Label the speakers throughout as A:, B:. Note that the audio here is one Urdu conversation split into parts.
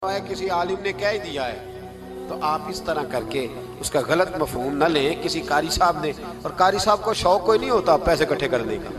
A: ہے کسی عالم نے کہہ دیا ہے تو آپ اس طرح کر کے اس کا غلط مفہوم نہ لیں کسی قاری صاحب نے. اور قاری صاحب کو شوق کوئی نہیں ہوتا پیسے اکٹھے کرنے کا,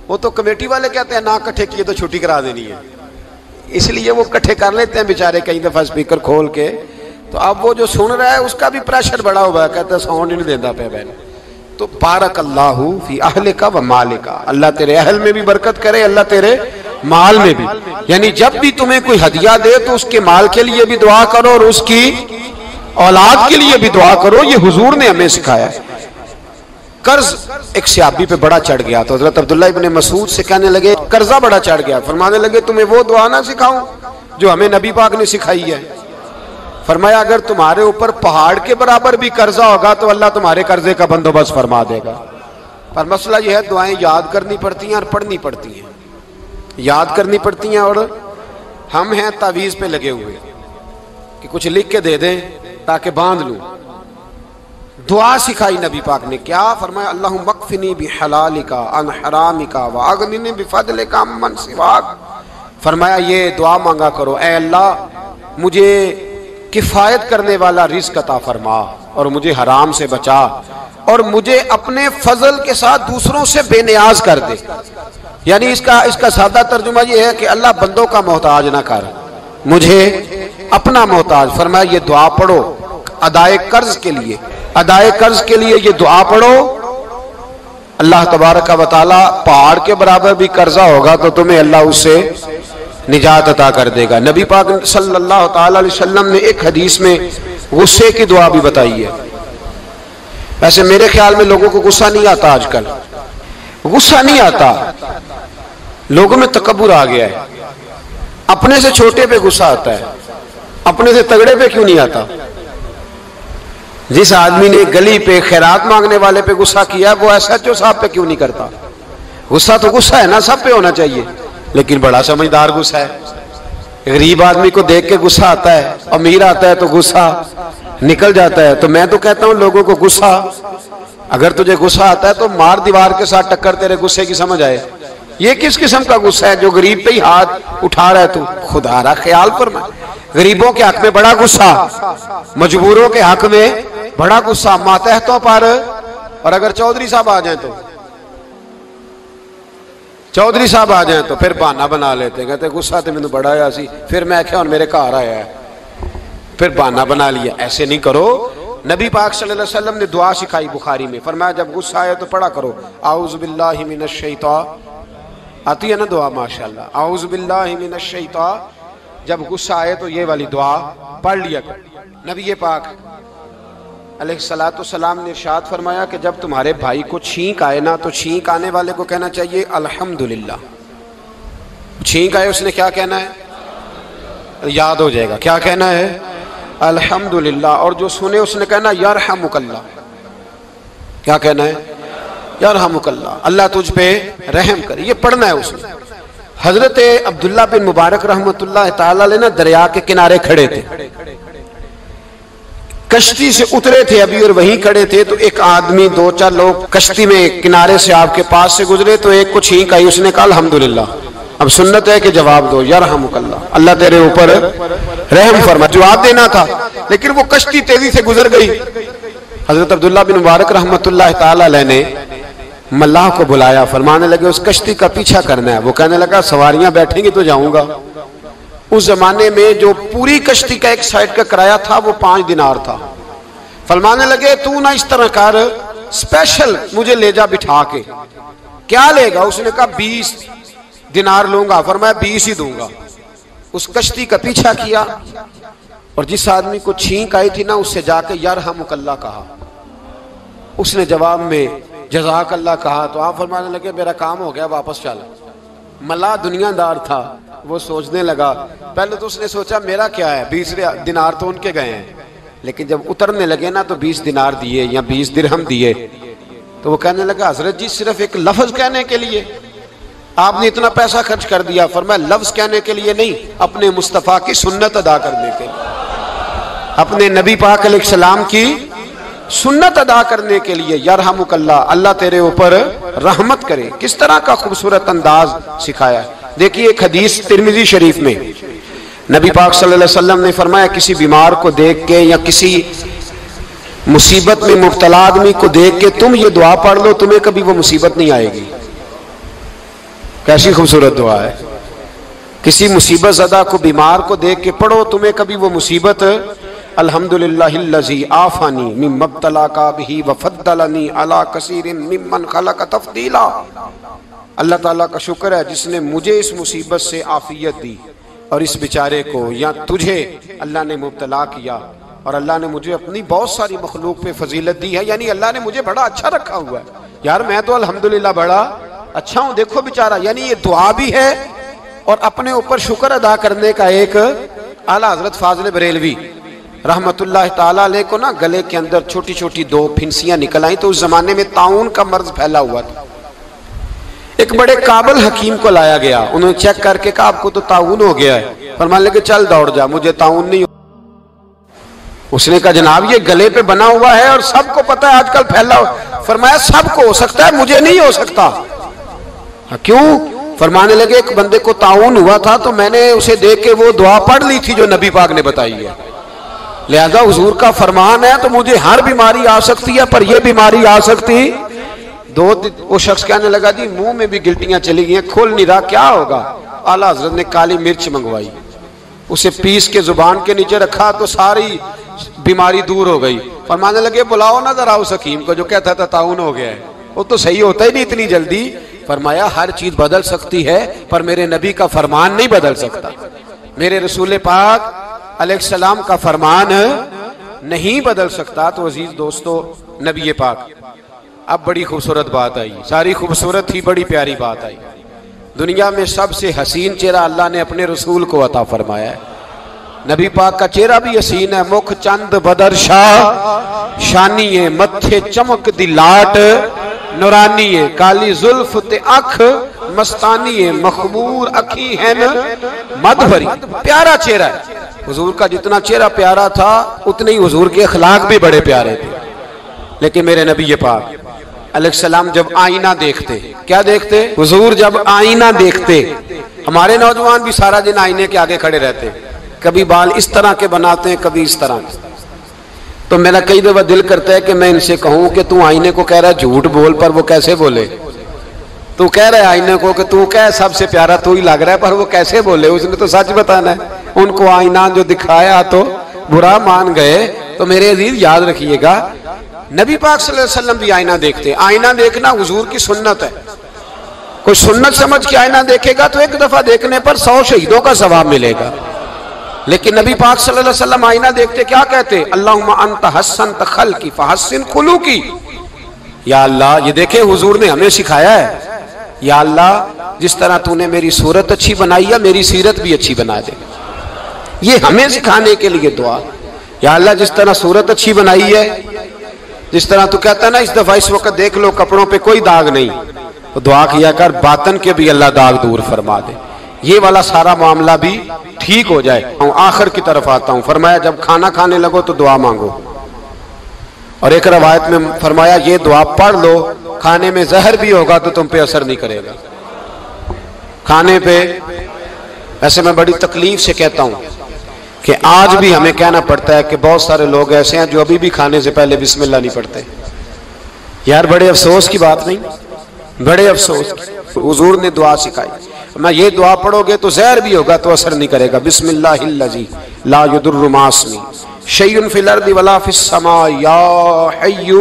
A: وہ تو کمیٹی والے کہتے ہیں نہ اکٹھے کیے تو چھٹی کرا دینی ہے, اس لیے وہ اکٹھے کر لیتے ہیں بیچارے کئی دفعہ اسپیکر کھول کے. تو اب وہ جو سن رہا ہے اس کا بھی پریشر بڑا ہوا ہے, کہتا ہے ساؤنڈ نہیں دینا پہ بہن. تو بارک اللہ فی اہلک و مالک, اللہ تیرے اہل میں بھی برکت کرے, اللہ تیرے مال میں بھی. یعنی جب بھی تمہیں کوئی ہدیہ دے تو اس کے مال کے لیے بھی دعا کرو اور اس کی اولاد کے لیے بھی دعا کرو. یہ حضور نے ہمیں سکھایا ہے. قرض ایک صحابی پہ بڑا چڑھ گیا تو حضرت عبداللہ ابن مسعود سے کہنے لگے قرضہ بڑا چڑھ گیا. فرمانے لگے تمہیں وہ دعا نہ سکھاؤں جو ہمیں نبی پاک نے سکھائی ہے. فرمایا اگر تمہارے اوپر پہاڑ کے برابر بھی قرضہ ہوگا تو اللہ تمہارے قرضے کا بندوبست فرما دے گا. پر مسئلہ یہ ہے دعائیں یاد کرنی پڑتی ہیں اور پڑھنی پڑتی ہیں. یاد کرنی پڑتی ہیں اور ہم ہیں تعویذ پہ لگے ہوئے کہ کچھ لکھ کے دے دیں تاکہ باندھ لوں. دعا سکھائی نبی پاک نے, کیا فرمایا اللہم اکفنی بحلالک عن حرامک واغننی بفضلک عمن سواک. فرمایا یہ دعا مانگا کرو, اے اللہ مجھے کفایت کرنے والا رزق عطا فرما اور مجھے حرام سے بچا اور مجھے اپنے فضل کے ساتھ دوسروں سے بے نیاز کر دے. یعنی اس کا سادہ ترجمہ یہ ہے کہ اللہ بندوں کا محتاج نہ کر, مجھے اپنا محتاج. فرمایا یہ دعا پڑھو ادائے قرض کے لیے, ادائے قرض کے لیے یہ دعا پڑھو. اللہ تبارک و تعالی پہاڑ کے برابر بھی قرضہ ہوگا تو تمہیں اللہ اس سے نجات عطا کر دے گا. نبی پاک صلی اللہ تعالی علیہ وسلم نے ایک حدیث میں غصے کی دعا بھی بتائی ہے. ویسے میرے خیال میں لوگوں کو غصہ نہیں آتا, آج کل غصہ نہیں آتا, لوگوں میں تکبر آ گیا ہے. اپنے سے چھوٹے پہ غصہ آتا ہے, اپنے سے تگڑے پہ کیوں نہیں آتا؟ جس آدمی نے گلی پہ خیرات مانگنے والے پہ غصہ کیا وہ ایس ایچ او صاحب پہ کیوں نہیں کرتا؟ غصہ تو غصہ ہے نا, سب پہ ہونا چاہیے, لیکن بڑا سمجھدار غصہ ہے. غریب آدمی کو دیکھ کے غصہ آتا ہے, امیر آتا ہے تو غصہ نکل جاتا ہے. تو میں تو کہتا ہوں لوگوں کو غصہ, اگر تجھے غصہ آتا ہے تو مار دیوار کے ساتھ ٹکر تیرے غصے کی سمجھ آئے. یہ کس قسم کا غصہ ہے جو غریب پہ ہی ہاتھ اٹھا رہا ہے؟ تو خدا را خیال فرما. غریبوں کے حق میں بڑا غصہ, مجبوروں کے حق میں بڑا غصہ, ماتحتوں پر. اور اگر چودھری صاحب آ جائیں تو چودھری صاحب آ جائیں تو پھر بہانہ بنا لیتے, کہتے غصہ تو میں نے بڑا آیا سی, پھر میں کیا میرے گھر آیا ہے, پھر بہانہ بنا لیا. ایسے نہیں کرو. نبی پاک صلی اللہ علیہ وسلم نے دعا سکھائی بخاری میں, فرمایا جب غصہ آئے تو پڑھا کرو اعوذ باللہ من الشیطان. آتی ہے نا دعا ماشاءاللہ, اعوذ باللہ من الشیطان. جب غصہ آئے تو یہ والی دعا پڑھ لیا کرو. نبی پاک علیہ الصلوۃ والسلام نے ارشاد فرمایا کہ جب تمہارے بھائی کو چھینک آئے نا تو چھینک آنے والے کو کہنا چاہیے الحمدللہ. چھینک آئے اس نے کیا کہنا ہے؟ یاد ہو جائے گا, کیا کہنا ہے؟ الحمدللہ. اور جو سنے اس نے کہنا یرحمک اللہ. کیا کہنا ہے؟ یرحمک اللہ, اللہ تجھ پہ رحم کرے. یہ پڑھنا ہے اس نے. حضرت عبداللہ بن مبارک رحمۃ اللہ تعالی علیہ نا دریا کے کنارے کھڑے تھے, کشتی سے اترے تھے ابھی اور وہیں کھڑے تھے. تو ایک آدمی, دو چار لوگ کشتی میں کنارے سے آپ کے پاس سے گزرے تو ایک کو چھینک آئی, اس نے کہا الحمدللہ. اب سنت ہے کہ جواب دو یرحمک اللہ, اللہ تیرے اوپر رحم فرما. جواب دینا تھا لیکن وہ کشتی تیزی سے گزر گئی. حضرت عبداللہ بن مبارک رحمۃ اللہ تعالی علیہ نے ملاح کو بلایا, فرمانے لگے اس کشتی کا پیچھا کرنا ہے. وہ کہنے لگا سواریاں بیٹھیں گی تو جاؤں گا. اس زمانے میں جو پوری کشتی کا ایک سائیڈ کا کرایہ تھا وہ 5 دینار تھا. فرمانے لگے تو نہ اس طرح کر, اسپیشل مجھے لے جا بٹھا کے. کیا لے گا؟ اس نے کہا 20 دینار لوں گا. فرمایا 20 ہی دوں گا. اس کشتی کا پیچھا کیا اور جس آدمی کو چھینک آئی تھی نا اس سے جا کے یرحمک اللہ کہا. اس نے جواب میں جزاک اللہ کہا. تو آپ فرمانے لگے میرا کام ہو گیا, واپس چل. ملا دنیا دار تھا, وہ سوچنے لگا. پہلے تو اس نے سوچا میرا کیا ہے, 20 دینار تو ان کے گئے ہیں. لیکن جب اترنے لگے نا تو 20 دینار دیے یا 20 درہم دیے. تو وہ کہنے لگا حضرت جی صرف ایک لفظ کہنے کے لیے آپ نے اتنا پیسہ خرچ کر دیا. فرمایا لفظ کہنے کے لیے نہیں, اپنے مصطفیٰ کی سنت ادا کرنے کے لیے, اپنے نبی پاک علیہ السلام کی سنت ادا کرنے کے لیے. یرحمک اللہ, اللہ تیرے اوپر رحمت کرے. کس طرح کا خوبصورت انداز سکھایا ہے. دیکھیے ایک حدیث ترمذی شریف میں نبی پاک صلی اللہ علیہ وسلم نے فرمایا کسی بیمار کو دیکھ کے یا کسی مصیبت میں مبتلا آدمی کو دیکھ کے تم یہ دعا پڑھ لو تمہیں کبھی وہ مصیبت نہیں آئے گی. کیسی خوبصورت دعا ہے. کسی مصیبت زدہ کو بیمار کو دیکھ کے پڑھو تمہیں کبھی وہ مصیبت. الحمدللہ الذی عافانی مما ابتلاک بہ وفضلنی علی کثیر ممن خلق تفضیلا. اللہ تعالیٰ کا شکر ہے جس نے مجھے اس مصیبت سے عافیت دی اور اس بیچارے کو یا تجھے اللہ نے مبتلا کیا اور اللہ نے مجھے اپنی بہت ساری مخلوق پہ فضیلت دی ہے. یعنی اللہ نے مجھے بڑا اچھا رکھا ہوا ہے یار, میں تو الحمدللہ بڑا اچھا ہوں, دیکھو بیچارہ. یعنی یہ دعا بھی ہے اور اپنے اوپر شکر ادا کرنے کا ایک. اعلیٰ حضرت فاضل بریلوی رحمت اللہ تعالیٰ علیہ کو نا گلے کے اندر چھوٹی چھوٹی 2 پھنسیاں نکل آئیں تو اس زمانے میں طاعون کا مرض پھیلا ہوا تھا. ایک بڑے قابل حکیم کو لایا گیا, انہوں نے چیک کر کے کہا آپ کو تو طاعون ہو گیا ہے. فرمانے لگے چل دوڑ جا, مجھے طاعون نہیں. اس نے کہا جناب یہ گلے پہ بنا ہوا ہے اور سب کو پتا ہے آج کل پھیلا ہوا. فرمایا سب کو ہو سکتا ہے مجھے نہیں ہو سکتا. کیوں؟ فرمانے لگے ایک بندے کو طاعون ہوا تھا تو میں نے اسے دیکھ کے وہ دعا پڑھ لی تھی جو نبی پاک نے بتائی ہے, لہذا حضور کا فرمان ہے تو مجھے ہر بیماری آ سکتی ہے پر یہ بیماری آ سکتی. وہ شخص کہنے لگا جی منہ میں بھی گلٹیاں چلی گئی ہیں, کھول نہیں رہا, کیا ہوگا؟ اعلیٰ حضرت نے کالی مرچ منگوائی, اسے پیس کے زبان کے نیچے رکھا تو ساری بیماری دور ہو گئی. فرمانے لگے بلاؤ نا ذرا اس حکیم کو جو کہتا تھا طاعون ہو گیا ہے, وہ تو صحیح ہوتا ہی نہیں اتنی جلدی. فرمایا ہر چیز بدل سکتی ہے پر میرے نبی کا فرمان نہیں بدل سکتا, میرے رسول پاک علیہ السلام کا فرمان نہیں بدل سکتا. تو عزیز دوستو نبی پاک, اب بڑی خوبصورت بات آئی, ساری خوبصورت تھی, بڑی پیاری بات آئی. دنیا میں سب سے حسین چہرہ اللہ نے اپنے رسول کو عطا فرمایا ہے. نبی پاک کا چہرہ بھی حسین ہے. مکھ چند بدر شاہ شانی ہے, متھے چمک دی لاٹ نورانی ہے, کالی زلف تے اکھ مستانی ہے, مخمور اکھی ہے مد بھری. پیارا چہرہ ہے حضور کا. جتنا چہرہ پیارا تھا اتنے ہی حضور کے اخلاق بھی بڑے پیارے تھے. لیکن میرے نبی پاک علیہ السلام جب آئینہ دیکھتے, کیا دیکھتے؟ حضور جب آئینہ دیکھتے. ہمارے نوجوان بھی سارا دن آئینے کے آگے کھڑے رہتے, کبھی بال اس طرح کے بناتے ہیں کبھی اس طرح. تو میرا کئی دفعہ دل کرتا ہے کہ میں ان سے کہوں کہ تو آئینے کو کہہ رہا ہے جھوٹ بول, پر وہ کیسے بولے؟ تو کہہ رہا ہے آئینے کو کہ تو کہہ سب سے پیارا تو ہی لگ رہا ہے, پر وہ کیسے بولے؟ اس نے تو سچ بتانا ہے. ان کو آئینہ جو دکھایا تو برا مان گئے. تو میرے عزیز یاد رکھیے گا نبی پاک صلی اللہ علیہ وسلم بھی آئینہ دیکھتے. آئینہ دیکھنا حضور کی سنت ہے. کوئی سنت سمجھ کے آئینہ دیکھے گا تو ایک دفعہ دیکھنے پر 100 شہیدوں کا ثواب ملے گا. لیکن نبی پاک صلی اللہ علیہ وسلم آئینہ دیکھتے کیا کہتے؟ اللہم انت حسنت خلقی فحسن خلوقی. یا اللہ, یہ دیکھیں حضور نے ہمیں سکھایا ہے, یا اللہ جس طرح تو نے میری صورت اچھی بنائی ہے میری سیرت بھی اچھی بنا دے. یہ ہمیں سکھانے کے لیے دعا. یا اللہ جس طرح صورت اچھی بنائی ہے, جس طرح تو کہتا ہے نا اس دفعہ اس وقت دیکھ لو کپڑوں پہ کوئی داغ نہیں, تو دعا کیا کر باطن کے بھی اللہ داغ دور فرما دے, یہ والا سارا معاملہ بھی ٹھیک ہو جائے. آخر کی طرف آتا ہوں. فرمایا جب کھانا کھانے لگو تو دعا مانگو, اور ایک روایت میں فرمایا یہ دعا پڑھ لو, کھانے میں زہر بھی ہوگا تو تم پہ اثر نہیں کرے گا. کھانے پہ ایسے میں بڑی تکلیف سے کہتا ہوں کہ آج بھی ہمیں کہنا پڑتا ہے کہ بہت سارے لوگ ایسے ہیں جو ابھی بھی کھانے سے پہلے بسم اللہ نہیں پڑھتے. یار بڑے افسوس کی بات نہیں, بڑے افسوس. حضور نے دعا سکھائی, میں یہ دعا پڑھو گے تو زہر بھی ہوگا تو اثر نہیں کرے گا. بسم اللہ الذی لا یضر مع اسمہ شیء فی الارض ولا فی السماء یا حی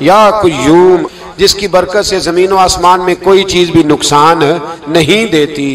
A: یا قیوم, جس کی برکت سے زمین و آسمان میں کوئی چیز بھی نقصان نہیں دیتی,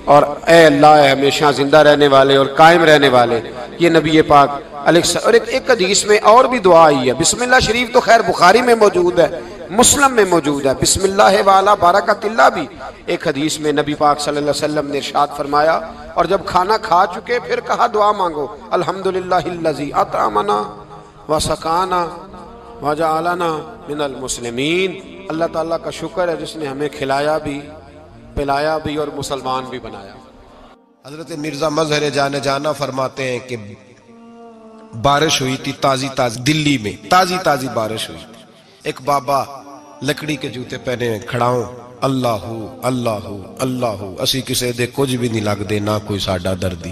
A: اور اے اللہ ہمیشہ زندہ رہنے والے اور قائم رہنے والے. یہ نبی پاک علیہ السلام. اور ایک حدیث میں اور بھی دعا آئی ہے. بسم اللہ شریف تو خیر بخاری میں موجود ہے, مسلم میں موجود ہے. بسم اللہ والا برکت اللہ بھی ایک حدیث میں نبی پاک صلی اللہ علیہ وسلم نے ارشاد فرمایا. اور جب کھانا کھا چکے پھر کہا دعا مانگو, الحمدللہ الذی اطعمنا وسقانا وجعلنا من المسلمین. اللہ تعالیٰ کا شکر ہے جس نے ہمیں کھلایا بھی پلایا بھی اور مسلمان بھی بنایا.
B: حضرت مرزا مظہر جانے جانا فرماتے ہیں کہ بارش ہوئی تھی تازی دلی میں تازی بارش ہوئی تھی. ایک بابا لکڑی کے جوتے پہنے کھڑا ہوں, اللہ اللہ اللہ اسی کسے دے کچھ بھی نہیں لگ دے نہ کوئی ساڈا دردی.